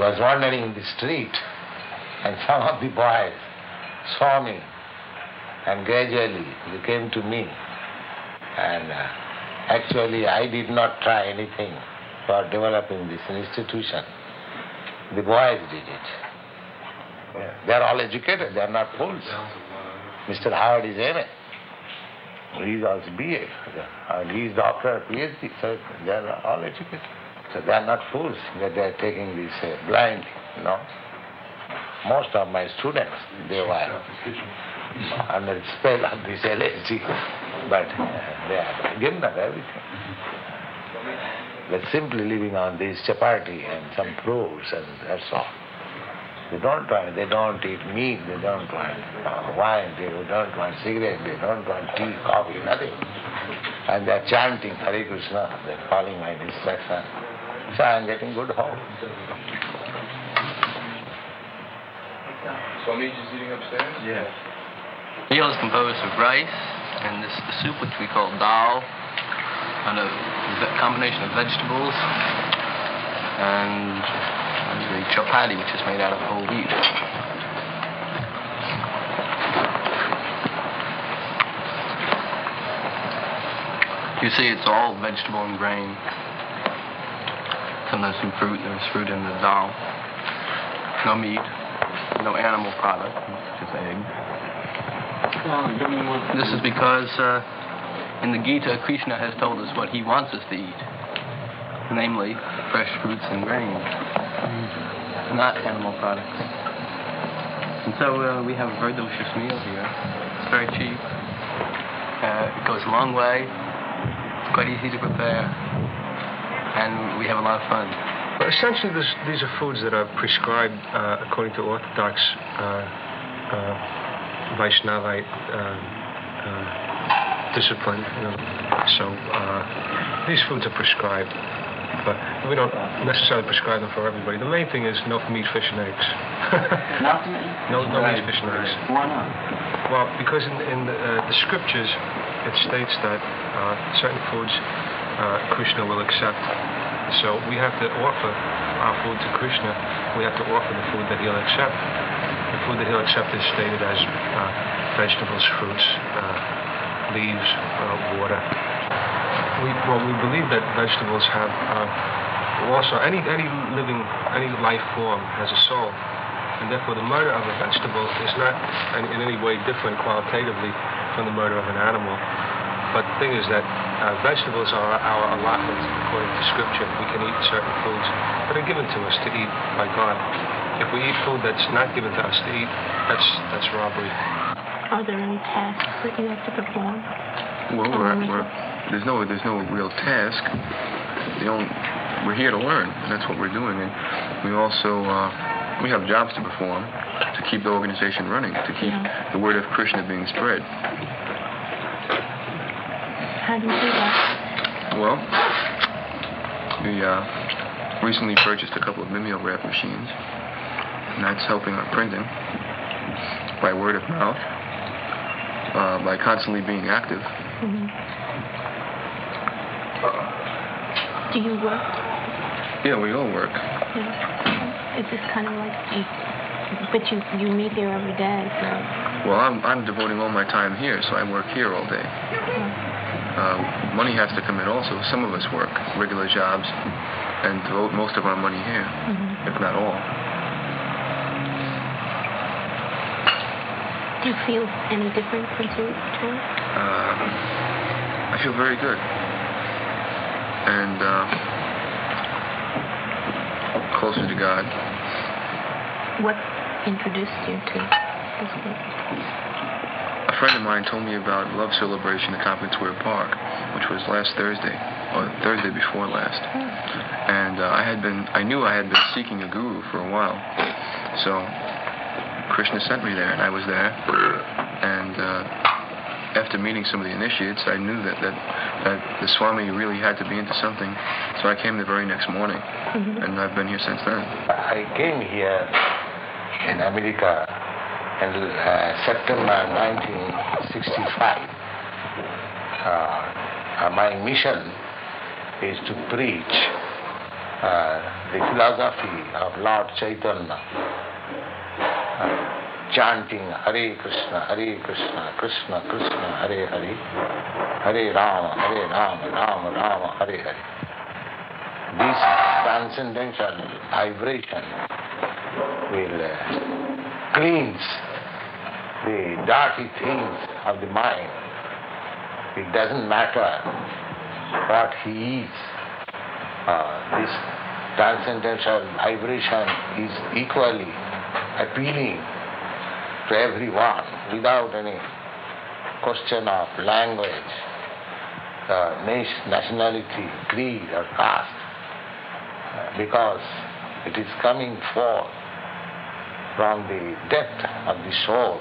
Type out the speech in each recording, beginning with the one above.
was wandering in the street and some of the boys saw me and gradually they came to me. And actually I did not try anything for developing this institution. The boys did it. They are all educated, they are not fools. Mr. Howard is MA. He is also BA. And he is doctor, PhD. So they are all educated. So they are not fools that they are taking this blindly, you know. Most of my students, they were under the spell of this LSD, but they are given up everything. They're simply living on this chapati and some fruits and that's all. They don't eat meat, they don't want wine, they don't want cigarette, they don't want tea, coffee, nothing. And they're chanting Hare Krishna, they're following my instruction. So I'm getting good hope. Swami just eating upstairs? Yes. Meal is composed of rice, and this is the soup which we call dal, and a combination of vegetables, and the chapati, which is made out of whole wheat. You see, it's all vegetable and grain. Sometimes some fruit. There's fruit in the dal. No meat. No animal product, just egg. This is because in the Gita, Krishna has told us what he wants us to eat, namely fresh fruits and grains, not animal products. And so we have a very delicious meal here. It's very cheap. It goes a long way. It's quite easy to prepare, and we have a lot of fun. Essentially, these are foods that are prescribed according to Orthodox Vaishnavite discipline. You know. So these foods are prescribed, but we don't necessarily prescribe them for everybody. The main thing is no meat, fish, and eggs. No meat, fish, and eggs. Why not? Well, because in the scriptures it states that certain foods Krishna will accept. So we have to offer our food to Krishna. We have to offer the food that he'll accept. The food that he'll accept is stated as vegetables, fruits, leaves, water. We believe that vegetables have also any life form has a soul, and therefore the murder of a vegetable is not in any way different qualitatively from the murder of an animal. But the thing is that vegetables are our allotment according to Scripture. We can eat certain foods that are given to us to eat by God. If we eat food that's not given to us to eat, that's robbery. Are there any tasks that you have to perform? Well, there's no real task. We're here to learn, and that's what we're doing. And we also we have jobs to perform to keep the organization running, to keep the word of Krishna being spread. How do you do that? Well, we recently purchased a couple of mimeograph machines, and that's helping our printing by word of mouth, by constantly being active. Mm-hmm. Do you work? Yeah, we all work. Yeah. It's just kind of like but you meet here every day, so. Well, I'm devoting all my time here, so I work here all day. Money has to come in also. Some of us work regular jobs and devote most of our money here, if not all. Do you feel any different since you joined? I feel very good. And closer to God. What introduced you to this group? A friend of mine told me about Love Celebration at Tompkins Square Park, which was last Thursday, or Thursday before last. And I knew I had been seeking a guru for a while. So Krishna sent me there, and I was there. And after meeting some of the initiates, I knew that the Swami really had to be into something. So I came the very next morning, and I've been here since then. I came here in America in September 1965. My mission is to preach the philosophy of Lord Chaitanya, chanting Hare Krishna, Krishna Krishna, Hare Hare, Hare Rama, Rama Rama, Hare Hare. This transcendental vibration will cleanse the dirty things of the mind. It doesn't matter what he is. This transcendental vibration is equally appealing to everyone without any question of language, nationality, creed or caste, because it is coming forth from the depth of the soul.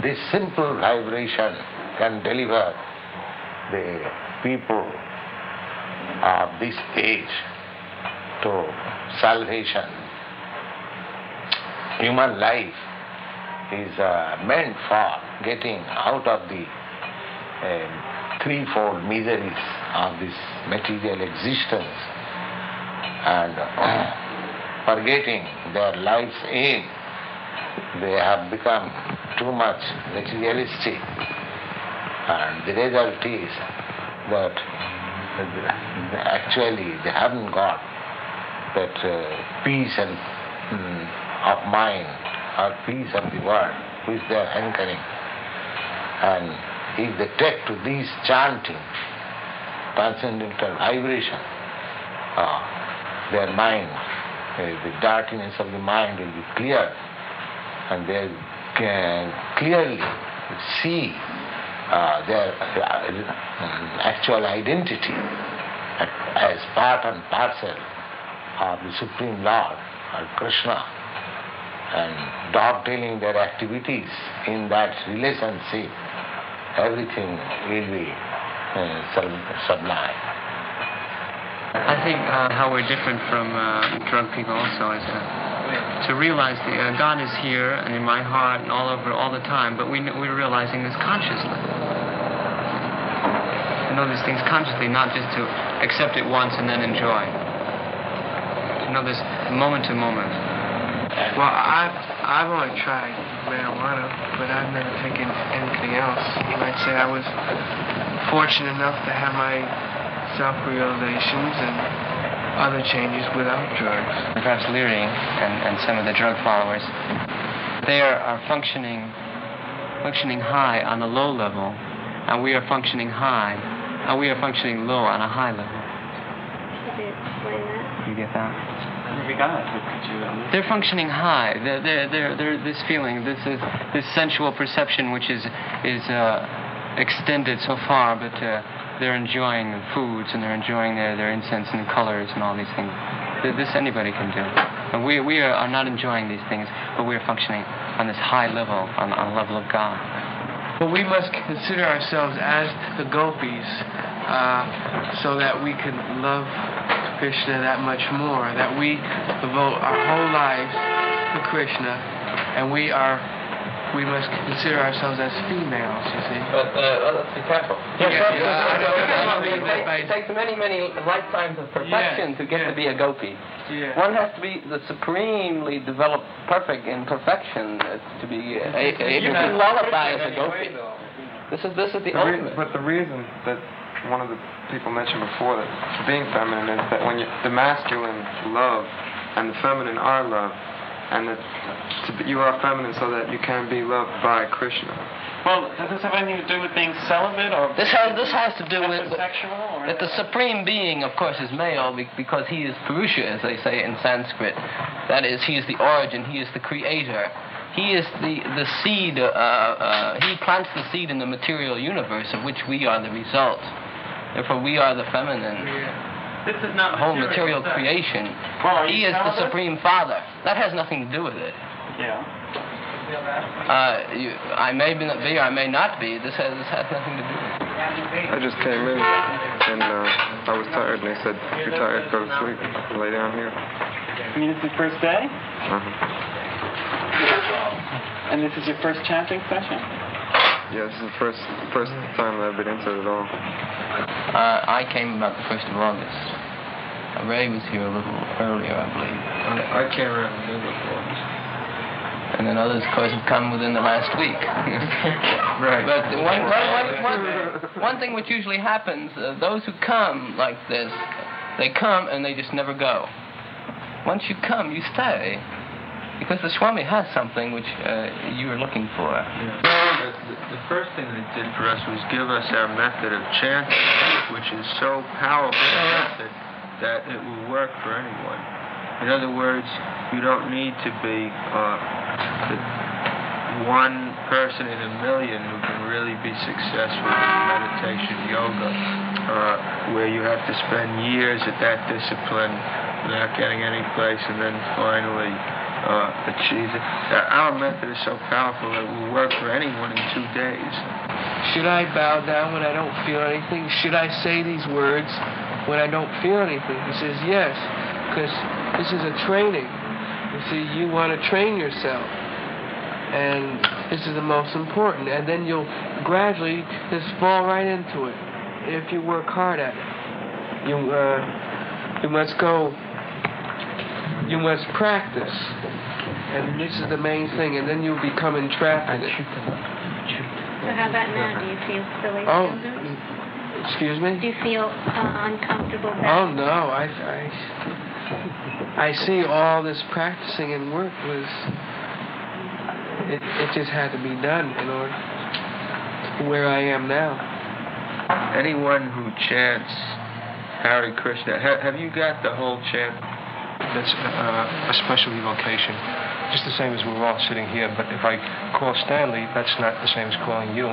This simple vibration can deliver the people of this age to salvation. Human life is meant for getting out of the threefold miseries of this material existence and forgetting their life's aim. They have become too much materialistic, and the result is that actually they haven't got that peace and of mind or peace of the world which they are hankering. And if they take to these chanting, transcendental vibration, their mind, the dirtiness of the mind will be cleared, and they can clearly see their actual identity as part and parcel of the Supreme Lord, or Krishna, and dovetailing their activities in that relationship, everything will be sublime. I think how we're different from drug people also is to realize that God is here and in my heart and all over all the time, but we're realizing this consciously. To know these things consciously, not just to accept it once and then enjoy. To know this moment to moment. Well, I've only tried marijuana, but I've never taken anything else. You might say I was fortunate enough to have my self-realizations and other changes without drugs. Perhaps Leary and some of the drug followers, they are functioning high on a low level, and we are functioning high, and we are functioning low on a high level. Could you explain that? You get that? We got it. They're functioning high. They're this feeling, this sensual perception, which is extended so far, but they're enjoying the foods and they're enjoying their incense and colors and all these things. This anybody can do. And we are not enjoying these things, but we are functioning on this high level, on the level of God. But we must consider ourselves as the gopis, so that we can love Krishna that much more, that we devote our whole lives to Krishna, and we must consider ourselves as females, you see. But let's be careful. It takes many, many lifetimes of perfection to get to be a gopi. Yeah. One has to be the supremely developed, perfect in perfection to be able to qualify as a gopi. This is the ultimate. But the reason that one of the people mentioned before that being feminine is that when the masculine love and the feminine are love, and that you are feminine so that you can be loved by Krishna. Well, does this have anything to do with being celibate, or This has to do with heterosexual, or that the supreme being, of course, is male because he is Purusha, as they say in Sanskrit. That is, he is the origin, he is the creator. He is the seed, he plants the seed in the material universe of which we are the result. Therefore, we are the feminine. this is not Whole material creation. Well, are He you is the celibate? Supreme Father. That has nothing to do with it. Yeah. I may be, I may not be. This has nothing to do with it. I just came in and I was tired, and they said, if you're tired, go to sleep. Lay down here. I mean, it's your first day, and this is your first chanting session? Yeah, this is the first time that I've been into it at all. I came about the 1st of August. Ray was here a little earlier, I believe. I came around the before. And then others, of course, have come within the last week. Right. But one thing which usually happens, those who come like this, they come and they just never go. Once you come, you stay. Because the Swami has something which you are looking for. The first thing they did for us was give us our method of chanting, which is so powerful a method that it will work for anyone. In other words, you don't need to be the one person in a million who can really be successful in meditation yoga, where you have to spend years at that discipline without getting any place and then finally achieve it. Our method is so powerful that it will work for anyone in 2 days. Should I bow down when I don't feel anything? Should I say these words when I don't feel anything? He says yes, because this is a training. You see, you want to train yourself, and this is the most important. And then you'll gradually just fall right into it if you work hard at it. You must go. You must practice, and this is the main thing, and then you'll become entrapped in it. So how about now? Do you feel silly? Excuse me? Do you feel uncomfortable? Oh no, I see all this practicing and work was, it just had to be done in order to where I am now. Anyone who chants Hare Krishna, have you got the whole chant? That's a special evocation. Just the same as we're all sitting here, but if I call Stanley, that's not the same as calling you.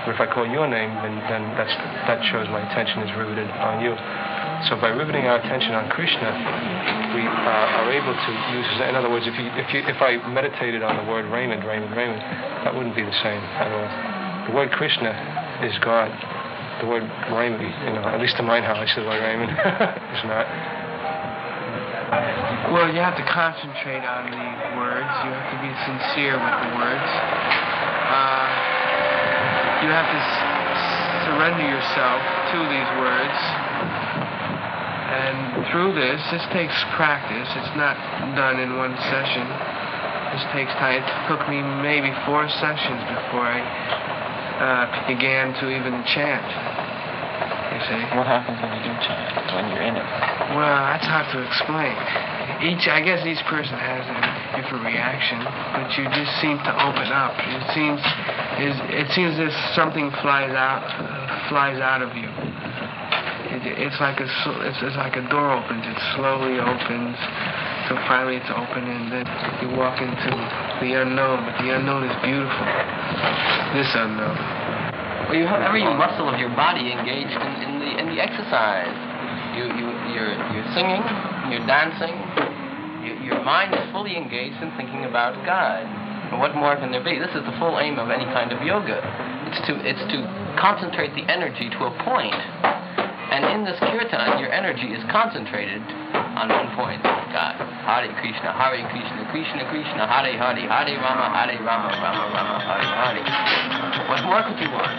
But if I call your name, then that shows my attention is riveted on you. So by riveting our attention on Krishna, we are able to use, in other words, if I meditated on the word Raymond, that wouldn't be the same at all. The word Krishna is God. The word Raymond, at least in mine how I say the word Raymond, is not. Well, you have to concentrate on the words. You have to be sincere with the words. You have to surrender yourself to these words. And through this takes practice. It's not done in one session. This takes time. It took me maybe 4 sessions before I began to even chant. You see? What happens when you do chant, when you're in it? Well, that's hard to explain. I guess each person has a different reaction, but you just seem to open up. It seems as something flies out of you. It's like a door opens. It slowly opens, so finally it's open, and then you walk into the unknown. But the unknown is beautiful. This unknown. Well, you have every muscle of your body engaged in the exercise. You're singing, you're dancing. Your mind is fully engaged in thinking about God. And what more can there be? This is the full aim of any kind of yoga. It's to concentrate the energy to a point. And in this kirtan, your energy is concentrated on one point, God. Hare Krishna, Krishna Krishna, Hare Hare, Hare Rama, Rama Rama, Hare Hare. What more could you want?